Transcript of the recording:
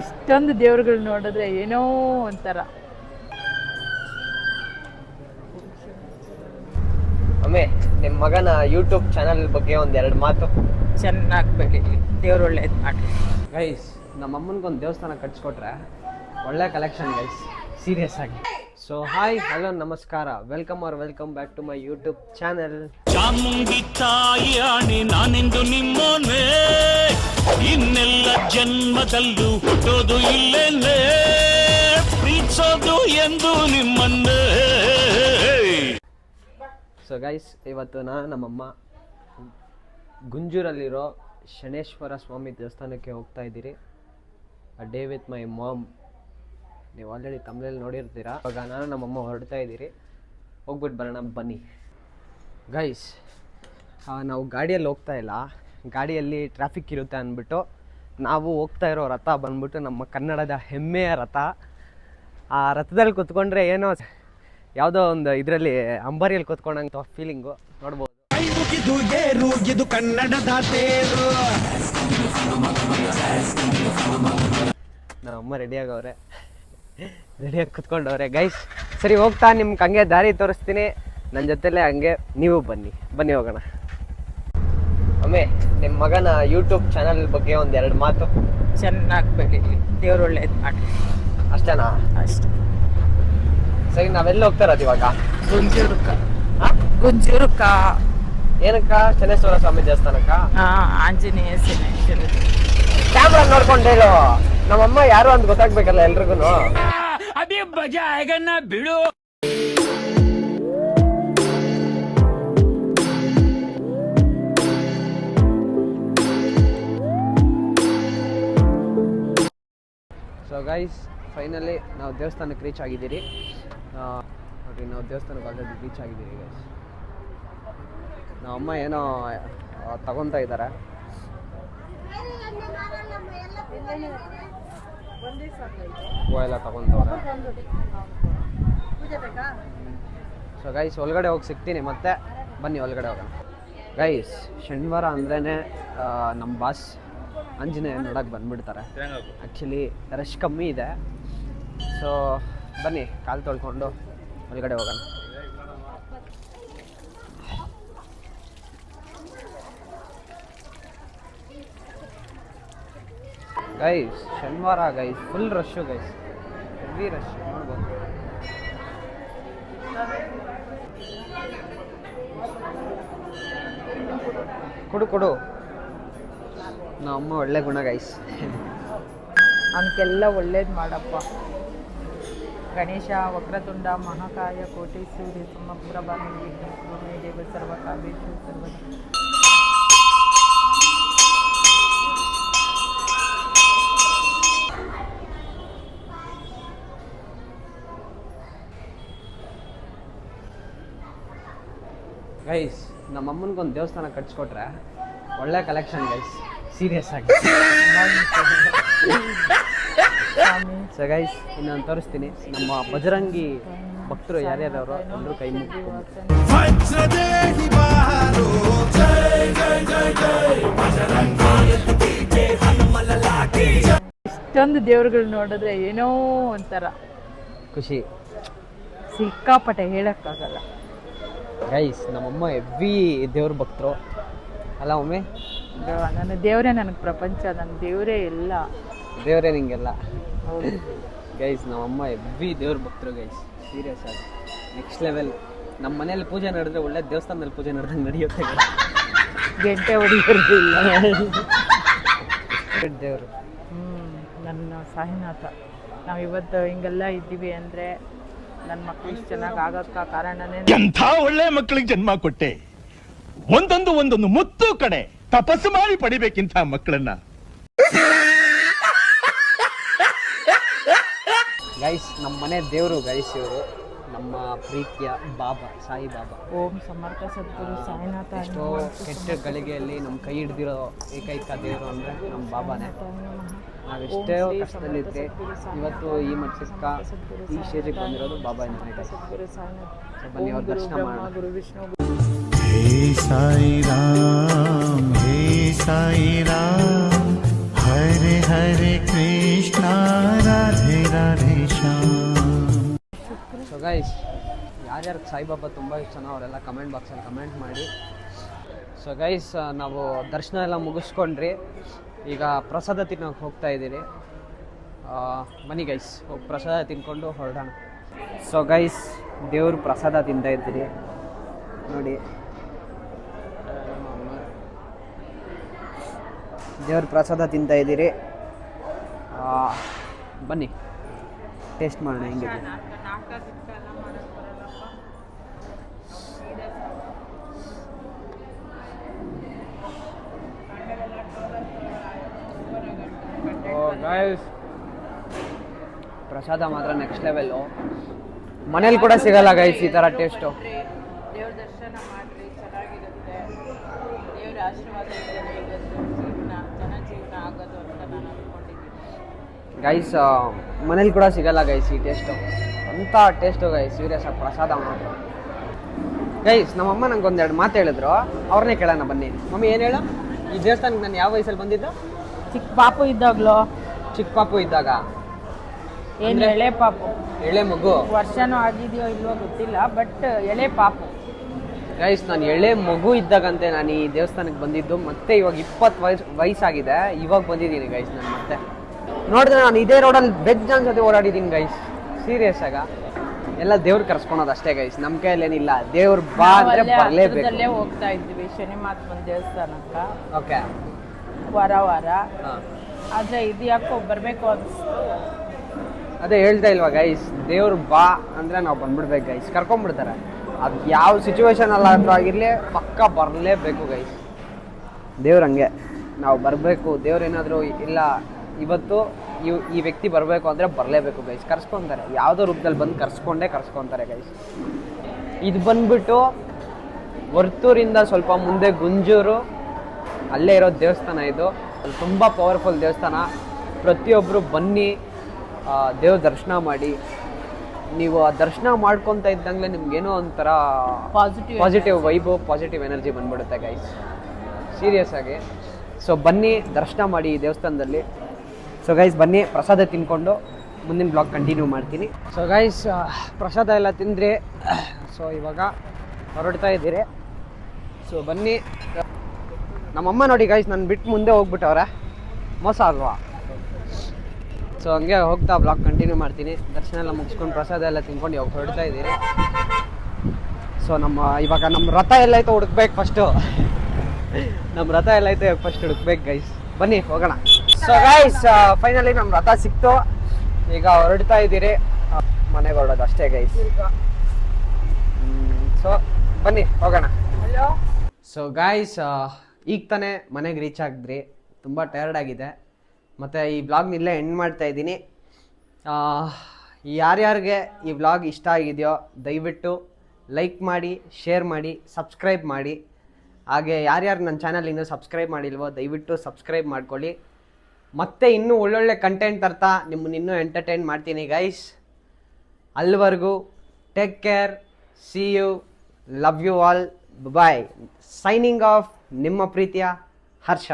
ಇಷ್ಟೊಂದು ದೇವ್ರುಗಳು ನೋಡಿದ್ರೆ ಏನೋ ಒಂಥರ. ಅಮ್ಮೆ, ನಿಮ್ಮ ಮಗನ ಯೂಟ್ಯೂಬ್ ಚಾನಲ್ ಬಗ್ಗೆ ಒಂದೆರಡು ಮಾತು. ಚೆನ್ನಾಗಿ ಬೆಳೀಲಿ, ದೇವ್ರು ಒಳ್ಳೇದು ಮಾಡಿ. ಗೈಸ್, ನಮ್ಮ ಅಮ್ಮನಿಗೊಂದು ದೇವಸ್ಥಾನ ಕಟ್ಸ್ಕೊಟ್ರೆ ಒಳ್ಳೆ ಕಲೆಕ್ಷನ್ ಗೈಸ್, ಸೀರಿಯಸ್ ಆಗಿ. ಸೊ ಹಾಯ್, ಹಲೋ, ನಮಸ್ಕಾರ, welcome back to my YouTube channel. Chamundi ತಾಯಿಯಾಣಿ ನಾನೆಂದು ನಿಮ್ಮೋನೆ, ಇನ್ನೆಲ್ಲ ಜನ್ಮದಲ್ಲೂ ಹುಟ್ಟೋದು ಇಲ್ಲೇನೆ, ಪ್ರೀತಿಸೋದು ಎಂದು ನಿಮ್ಮನ್ನೇ. ಸೊ ಗೈಸ್, ಇವತ್ತು ನಮ್ಮಮ್ಮ ಗುಂಜೂರಲ್ಲಿರೋ ಶನೇಶ್ವರ ಸ್ವಾಮಿ ದೇವಸ್ಥಾನಕ್ಕೆ ಹೋಗ್ತಾ ಇದ್ದೀರಿ. Day with my mom. ನೀವು ಆಲ್ರೆಡಿ ತಮಿಳಲ್ಲಿ ನೋಡಿರ್ತೀರಾ. ಇವಾಗ ನಾನು ನಮ್ಮಮ್ಮ ಹೊರಡ್ತಾ ಇದ್ದೀರಿ, ಹೋಗ್ಬಿಟ್ಟು ಬರೋಣ ಬನ್ನಿ. ಗೈಸ್, ನಾವು ಗಾಡಿಯಲ್ಲಿ ಹೋಗ್ತಾ ಇಲ್ಲ, ಗಾಡಿಯಲ್ಲಿ ಟ್ರಾಫಿಕ್ ಇರುತ್ತೆ ಅಂದ್ಬಿಟ್ಟು ನಾವು ಹೋಗ್ತಾ ಇರೋ ರಥ ಬಂದ್ಬಿಟ್ಟು ನಮ್ಮ ಕನ್ನಡದ ಹೆಮ್ಮೆಯ ರಥ. ಆ ರಥದಲ್ಲಿ ಕುತ್ಕೊಂಡ್ರೆ ಏನೋ ಯಾವುದೋ ಒಂದು ಇದರಲ್ಲಿ ಅಂಬಾರಿಯಲ್ಲಿ ಕುತ್ಕೊಂಡಂಥ ಫೀಲಿಂಗು ನೋಡ್ಬೋದು. ಇದು ಕನ್ನಡದ ತೇರು. ನಮ್ಮಮ್ಮ ರೆಡಿಯಾಗಿ ಕುತ್ಕೊಂಡವ್ರೆ. ಗೈಸ್, ಸರಿ ಹೋಗ್ತಾ ನಿಮ್ಗೆ ಹಂಗೆ ದಾರಿ ತೋರಿಸ್ತೀನಿ, ನನ್ನ ಜೊತೆಲೇ ಹಂಗೆ ನೀವು ಬನ್ನಿ ಹೋಗೋಣ. ಅಮ್ಮೆ, ನಿಮ್ಮ ಮಗನ ಯೂಟ್ಯೂಬ್ ಚಾನಲ್ ಬಗ್ಗೆ ಒಂದೆರಡು ಮಾತು. ಚೆನ್ನಾಗಿ ಬೆಳೀಲಿ, ದೇವ್ರು ಒಳ್ಳೇದು ಮಾಡಿ. ಅಷ್ಟೇನಾ? ಅಷ್ಟೇ. ಸರಿ, ನಾವೆಲ್ಲ ಹೋಗ್ತಾ ಇರೋದು ಇವಾಗ? ಗುಂಜೂರುಕ್ಕ. ಏನಕ್ಕ? ಶನೇಶ್ವರ ಸ್ವಾಮಿ ದೇವಸ್ಥಾನಕ್ಕ? ಆಂಜನೇಯ ಕ್ಯಾಮ್ರಾ ನೋಡ್ಕೊಂಡೇ ಇರೋ. ನಮ್ಮಮ್ಮ ಯಾರು ಅಂತ ಗೊತ್ತಾಗ್ಬೇಕಲ್ಲ ಎಲ್ರಿಗೂ. ಬಿಡು. ಸೊ ಗೈಸ್, ಫೈನಲಿ ನಾವು ದೇವಸ್ಥಾನಕ್ಕೆ ರೀಚ್ ಆಗಿದ್ದೀರಿ. ನೋಡಿರಿ, ನಾವು ದೇವಸ್ಥಾನಕ್ಕೆ ಆಲ್ರೆಡಿ ರೀಚ್ ಆಗಿದ್ದೀರಿ ಗೈಸ್. ನಮ್ಮಮ್ಮ ಏನೋ ತಗೊತಾ ಇದ್ದಾರೆ. ಹೂವು ಎಲ್ಲ ತಗೊತವ್ರೆ. ಸೊ ಗೈಸ್, ಒಳಗಡೆ ಹೋಗಿ ಸಿಗ್ತೀನಿ ಮತ್ತೆ. ಬನ್ನಿ ಒಳಗಡೆ ಹೋಗೋಣ. ಗೈಸ್, ಶನಿವಾರ ಅಂದ್ರೇ ನಮ್ಮ ಬಾಸ್ ಆಂಜನೇಯ ನೋಡೋಕೆ ಬಂದ್ಬಿಡ್ತಾರೆ. ಆ್ಯಕ್ಚುಲಿ ರಶ್ ಕಮ್ಮಿ ಇದೆ. ಸೊ ಬನ್ನಿ, ಕಾಲು ತೊಳ್ಕೊಂಡು ಒಳಗಡೆ ಹೋಗೋಣ. ಗೈಸ್, ಶನಿವಾರ guys, full rush guys, heavy rush ನೋಡ್ಬೋದು. ಕೊಡು. ನಮ್ಮಮ್ಮ ಒಳ್ಳೆ ಗುಣ ಗೈಸ್. ಅವನಿಗೆಲ್ಲ ಒಳ್ಳೇದು ಮಾಡಪ್ಪ. ಗಣೇಶ ವಕ್ರತುಂಡ ಮಹಾಕಾಯ ಕೋಟಿ ಸೂರ್ಯ ಸಮಪ್ರಭ ನಿರ್ವಿಘ್ನ ದೇವ ಸರ್ವಕಾರ್ಯೇಷು ಸರ್ವದ. ಗೈಸ್, ನಮ್ಮ ಅಮ್ಮನಿಗೊಂದು ದೇವಸ್ಥಾನ ಕಟ್ಸ್ಕೊಟ್ರೆ ಒಳ್ಳೆ ಕಲೆಕ್ಷನ್ ಗೈಸ್, ಸೀರಿಯಸ್ ಆಗಿ. ಸೊ ಗೈಸ್, ಇನ್ನೊಂದು ತೋರಿಸ್ತೀನಿ. ನಮ್ಮ ಬಜರಂಗಿ ಭಕ್ತರು ಯಾರ್ಯಾರವರು ಎಲ್ಲರೂ ಕೈ ಮುಗಿಸ್ಕೊಂಡು ಇಷ್ಟೊಂದು ದೇವ್ರುಗಳು ನೋಡಿದ್ರೆ ಏನೋ ಒಂಥರ ಖುಷಿ, ಸಿಕ್ಕಾಪಟ್ಟೆ ಹೇಳಕ್ಕಾಗಲ್ಲ. ಗೈಸ್, ನಮ್ಮಮ್ಮ ಹೆವಿ ದೇವ್ರ ಭಕ್ತರು ಅಲ್ಲ ಒಮ್ಮೆ. ನನ್ನ ದೇವರೇ ನನಗೆ ಪ್ರಪಂಚ, ನನ್ನ ದೇವರೇ ಎಲ್ಲ. ದೇವರೇ ನಿಂಗೆಲ್ಲ. ಹೌದು ಗೈಸ್, ನಮ್ಮಮ್ಮ ಹೆವಿ ದೇವ್ರ ಭಕ್ತರು ಗೈಸ್, ಸೀರಿಯಸ್ ಆಗಿ ನೆಕ್ಸ್ಟ್ ಲೆವೆಲ್. ನಮ್ಮ ಮನೇಲಿ ಪೂಜೆ ನಡೆದ್ರೆ ಒಳ್ಳೆ ದೇವಸ್ಥಾನದಲ್ಲಿ ಪೂಜೆ ನಡೆದಂಗೆ ನಡೆಯುತ್ತೆ. ಗಂಟೆ ಹೊಡಿಯೋದಿಲ್ಲ ದೇವರು. ನನ್ನ ಸಾಯಿನಾಥ. ನಾವಿವತ್ತು ಹಿಂಗೆಲ್ಲ ಇದ್ದೀವಿ ಅಂದರೆ ನನ್ನ ಮಕ್ಕಳು ಇಷ್ಟು ಚೆನ್ನಾಗಿ ಆಗೋಕ್ಕ ಕಾರಣನೇ. ಎಂಥ ಒಳ್ಳೆ ಮಕ್ಕಳಿಗೆ ಜನ್ಮ ಕೊಟ್ಟೆ. ಒಂದೊಂದು ಮುತ್ತು ಕಡೆ ತಪಸ್ಸು ಮಾಡಿ ಪಡಿಬೇಕಿಂತ ಮಕ್ಕಳನ್ನ. ಗೈಸ್, ನಮ್ಮ ಮನೆ ದೇವರು ಗೈಸ್, ಇವರು ನಮ್ಮ ಪ್ರೀತಿಯ ಬಾಬಾ, ಸಾಯಿ ಬಾಬಾ. ಓಂ ಸಮರ್ಥ ಸದ್ಗುರು ಸಾಯಿನಾಥ. ಎಷ್ಟೋ ಕೆಟ್ಟ ಗಳಿಗೆಯಲ್ಲಿ ನಮ್ಮ ಕೈ ಹಿಡ್ದಿರೋ ಏಕೈಕ ದೇವರು ಅಂದರೆ ನಮ್ಮ ಬಾಬಾನೇ. ನಾವೆಷ್ಟೇ ಕಷ್ಟದಲ್ಲಿದ್ದೆ ಇವತ್ತು ಈ ಮಟ್ಟಕ್ಕೆ ಈ ಸ್ಟೇಜಿಗೆ ಬಂದಿರೋದು ಬಾಬಾ ಇಂದ. ಬನ್ನಿ, ಅವ್ರ ದರ್ಶನ ಮಾಡೋಣ. ಗುರು ವಿಷ್ಣು. हे साई राम हरे हरे कृष्णा राधे राधे श्याम। ಸೊ ಗೈಸ್, ಯಾರ್ಯಾರಿಗೆ ಸಾಯಿಬಾಬಾ ತುಂಬ ಇಷ್ಟನೋ ಅವರೆಲ್ಲ ಕಮೆಂಟ್ ಬಾಕ್ಸಲ್ಲಿ ಕಮೆಂಟ್ ಮಾಡಿ. ಸೊ ಗೈಸ್, ನಾವು ದರ್ಶನ ಎಲ್ಲ ಮುಗಿಸ್ಕೊಂಡ್ರಿ, ಈಗ ಪ್ರಸಾದ ತಿನ್ನೋಕೆ ಹೋಗ್ತಾ ಇದ್ದೀರಿ. ಬನ್ನಿ ಗೈಸ್, ಹೋಗಿ ಪ್ರಸಾದ ತಿನ್ಕೊಂಡು ಹೊರಡೋಣ. ಸೊ ಗೈಸ್, ದೇವ್ರ ಪ್ರಸಾದ ತಿಂತಾ ಇದ್ದೀರಿ ನೋಡಿ. ದೇವ್ರ ಪ್ರಸಾದ ತಿಂತಾ ಇದ್ದೀರಿ, ಬನ್ನಿ ಟೇಸ್ಟ್ ಮಾಡೋಣ ಹೆಂಗಿದೆ. ಗೈಸ್, ಪ್ರಸಾದ ಮಾತ್ರ ನೆಕ್ಸ್ಟ್ ಲೆವೆಲ್ಲು. ಮನೇಲಿ ಕೂಡ ಸಿಗಲ್ಲ ಗೈಸ್ ಈ ಥರ ಟೇಸ್ಟು. ದೇವ್ರ ದರ್ಶನ ಮಾಡ್ರಿ, ಚೆನ್ನಾಗಿರುತ್ತೆ. ದೇವ್ರ ಆಶೀರ್ವಾದ ಇದ್ದರೆ ಇವತ್ತು ಜೀವನ ಆಗೋದು ಅಂತ ನಾನು ಅಂದ್ಕೊಂಡಿದ್ದೀನಿ. ಗೈಸ್, ಮನೇಲಿ ಕೂಡ ಸಿಗಲ್ಲ ಗೈಸ್ ಈ ಟೇಸ್ಟು, ಅಂಥ ಟೇಸ್ಟು ಗೈಸ್, ಸೀರಿಯಸ್ ಆಗಿ ಪ್ರಸಾದ ಮಾತ್ರ. ಗೈಸ್, ನಮ್ಮಮ್ಮ ನಂಗೆ ಒಂದೆರಡು ಮಾತು ಹೇಳಿದ್ರು, ಅವ್ರನ್ನೇ ಕೇಳೋಣ ಬನ್ನಿ. ಮಮ್ಮಿ ಏನು ಹೇಳು, ಈ ದೇವಸ್ಥಾನಕ್ಕೆ ನಾನು ಯಾವ ವಯಸ್ಸಲ್ಲಿ ಬಂದಿದ್ದು? ಚಿಕ್ಕ ಪಾಪು ಇದ್ದಾಗ್ಲೋ. ಚಿಕ್ಕ ಪಾಪು ಇದ್ದಾಗ? ಏನು ಎಳೆ ಪಾಪು, ಎಳೆ ಮಗು. ವರ್ಷನೂ ಆಗಿದೆಯೋ ಇಲ್ವೋ ಗೊತ್ತಿಲ್ಲ, ಬಟ್ ಎಳೆ ಪಾಪು. ಗೈಸ್, ನಾನು ಎಳೆ ಮಗು ಇದ್ದಾಗಂತೆ ನಾನು ಈ ದೇವಸ್ಥಾನಕ್ಕೆ ಬಂದಿದ್ದು. ಮತ್ತೆ ಇವಾಗ 20 ವಯಸ್ಸಾಗಿದೆ, ಇವಾಗ ಬಂದಿದ್ದೀನಿ ಗೈಸ್ ನಾನು. ಮತ್ತೆ ನೋಡಿದ್ರೆ ನಾನು ಇದೇ ರೋಡಲ್ಲಿ ಬೆಜ್ಜನ್ ಜೊತೆ ಓಡಾಡಿದ್ದೀನಿ ಗೈಸ್. ಸೀರಿಯಸ್ ಆಗ ಎಲ್ಲ ದೇವ್ರು ಕರ್ಸ್ಕೊಳೋದು ಅಷ್ಟೇ ಗೈಸ್, ನಮ್ಮ ಕೈಯಲ್ಲೇನಿಲ್ಲ. ದೇವ್ರು ಬಾ ಅಂದ್ರೆ ಬರಲೇಬೇಕು. ಹೋಗ್ತಾ ಇದ್ವಿ ಶನಿ ಮಹಾತ್ಮನ ದೇವಸ್ಥಾನಕ್ಕೆ ಓಕೆ, ವಾರ ವಾರ. ಹಾಂ, ಆದರೆ ಇದು ಯಾಕೋ ಬರಬೇಕು ಅನಿಸ್ತು. ಅದೇ ಹೇಳ್ತಾ ಇಲ್ವಾ ಗೈಸ್, ದೇವ್ರು ಬಾ ಅಂದರೆ ನಾವು ಬಂದ್ಬಿಡ್ಬೇಕು ಗೈಸ್, ಕರ್ಕೊಂಡ್ಬಿಡ್ತಾರೆ. ಅದು ಯಾವ ಸಿಚುವೇಶನ್ ಅಲ್ಲ ಆಗಿರಲಿ, ಪಕ್ಕ ಬರಲೇಬೇಕು ಗೈಸ್. ದೇವ್ರು ಹಂಗೆ, ನಾವು ಬರಬೇಕು. ದೇವ್ರು ಏನಾದರೂ ಇಲ್ಲ ಇವತ್ತು ಈ ವ್ಯಕ್ತಿ ಬರಬೇಕು ಅಂದರೆ ಬರಲೇಬೇಕು ಗೈಸ್, ಕರ್ಸ್ಕೊತಾರೆ. ಯಾವುದೋ ರೂಪದಲ್ಲಿ ಬಂದು ಕರ್ಸ್ಕೊಂತಾರೆ ಗೈಸ್. ಇದು ಬಂದ್ಬಿಟ್ಟು ವರ್ತೂರಿಂದ ಸ್ವಲ್ಪ ಮುಂದೆ ಗುಂಜೂರು, ಅಲ್ಲೇ ಇರೋ ದೇವಸ್ಥಾನ ಇದು. ತುಂಬ ಪವರ್ಫುಲ್ ದೇವಸ್ಥಾನ. ಪ್ರತಿಯೊಬ್ಬರು ಬನ್ನಿ, ದೇವ್ರ ದರ್ಶನ ಮಾಡಿ. ನೀವು ಆ ದರ್ಶನ ಮಾಡ್ಕೊತಾ ಇದ್ದಂಗೆ ನಿಮ್ಗೇನೋ ಒಂಥರ ಪಾಸಿಟಿವ್ ವೈಬು, ಪಾಸಿಟಿವ್ ಎನರ್ಜಿ ಬಂದ್ಬಿಡುತ್ತೆ ಗೈಸ್, ಸೀರಿಯಸ್ ಆಗಿ. ಸೊ ಬನ್ನಿ, ದರ್ಶನ ಮಾಡಿ ಈ ದೇವಸ್ಥಾನದಲ್ಲಿ. ಸೊ ಗೈಸ್, ಬನ್ನಿ ಪ್ರಸಾದ ತಿನ್ಕೊಂಡು ಮುಂದಿನ ಬ್ಲಾಗ್ ಕಂಟಿನ್ಯೂ ಮಾಡ್ತೀನಿ. ಸೊ ಗೈಸ್, ಪ್ರಸಾದ ಎಲ್ಲ ತಿಂದ್ರಿ. ಸೊ ಇವಾಗ ಹೊರಡ್ತಾ ಇದ್ದೀರಿ. ಸೊ ಬನ್ನಿ. ನಮ್ಮಮ್ಮ ನೋಡಿ ಗೈಸ್, ನಾನು ಬಿಟ್ಟು ಮುಂದೆ ಹೋಗ್ಬಿಟ್ಟವ್ರೆ, ಮೋಸ ಅಲ್ವಾ? ಸೊ ಹಂಗೆ ಹೋಗ್ತಾ ಬ್ಲಾಗ್ ಕಂಟಿನ್ಯೂ ಮಾಡ್ತೀನಿ. ದರ್ಶನ ಎಲ್ಲ ಮುಗಿಸ್ಕೊಂಡು ಪ್ರಸಾದ ಎಲ್ಲ ತಿನ್ಕೊಂಡು ಇವಾಗ ಹೊರಡ್ತಾ ಇದ್ದೀರಿ. ಸೊ ಇವಾಗ ನಮ್ಮ ರಥ ಎಲ್ಲೈತೆ ಹುಡುಕ್ಬೇಕು ಫಸ್ಟು. ನಮ್ಮ ರಥ ಎಲ್ಲೈತೆ ಫಸ್ಟ್ ಹುಡುಕ್ಬೇಕು ಗೈಸ್. ಬನ್ನಿ ಹೋಗೋಣ. ಸೊ ಗೈಸ್, ಫೈನಲಿ ನಮ್ಮ ರಥ ಸಿಕ್ತು. ಈಗ ಹೊರಡ್ತಾ ಇದ್ದೀರಿ, ಮನೆಗೆ ಹೊರಡೋದು ಅಷ್ಟೇ ಗೈಸ್. ಸೊ ಬನ್ನಿ ಹೋಗೋಣ. ಸೊ ಗೈಸ್, ಈಗ ತಾನೇ ಮನೆಗೆ ರೀಚ್ ಆಗಿದ್ರಿ, ತುಂಬ ಟಯರ್ಡ್ ಆಗಿದೆ. ಮತ್ತು ಈ ಬ್ಲಾಗ್ನ ಇಲ್ಲೇ ಎಂಡ್ ಮಾಡ್ತಾ ಇದ್ದೀನಿ. ಯಾರ್ಯಾರಿಗೆ ಈ ಬ್ಲಾಗ್ ಇಷ್ಟ ಆಗಿದೆಯೋ ದಯವಿಟ್ಟು ಲೈಕ್ ಮಾಡಿ, ಶೇರ್ ಮಾಡಿ, ಸಬ್ಸ್ಕ್ರೈಬ್ ಮಾಡಿ. ಹಾಗೆ ಯಾರ್ಯಾರು ನನ್ನ ಚಾನಲ್ ಇನ್ನೂ ಸಬ್ಸ್ಕ್ರೈಬ್ ಮಾಡಿಲ್ವೋ ದಯವಿಟ್ಟು ಸಬ್ಸ್ಕ್ರೈಬ್ ಮಾಡ್ಕೊಳ್ಳಿ. ಮತ್ತೆ ಇನ್ನೂ ಒಳ್ಳೊಳ್ಳೆ ಕಂಟೆಂಟ್ ತರ್ತಾ ನಿಮ್ಮನ್ನ ಇನ್ನೂ ಎಂಟರ್ಟೈನ್ ಮಾಡ್ತೀನಿ ಗೈಸ್. ಅಲ್ಲಿವರೆಗೂ take care, see you, love you all, bye. Signing off, ನಿಮ್ಮ ಪ್ರೀತಿಯ ಹರ್ಷ.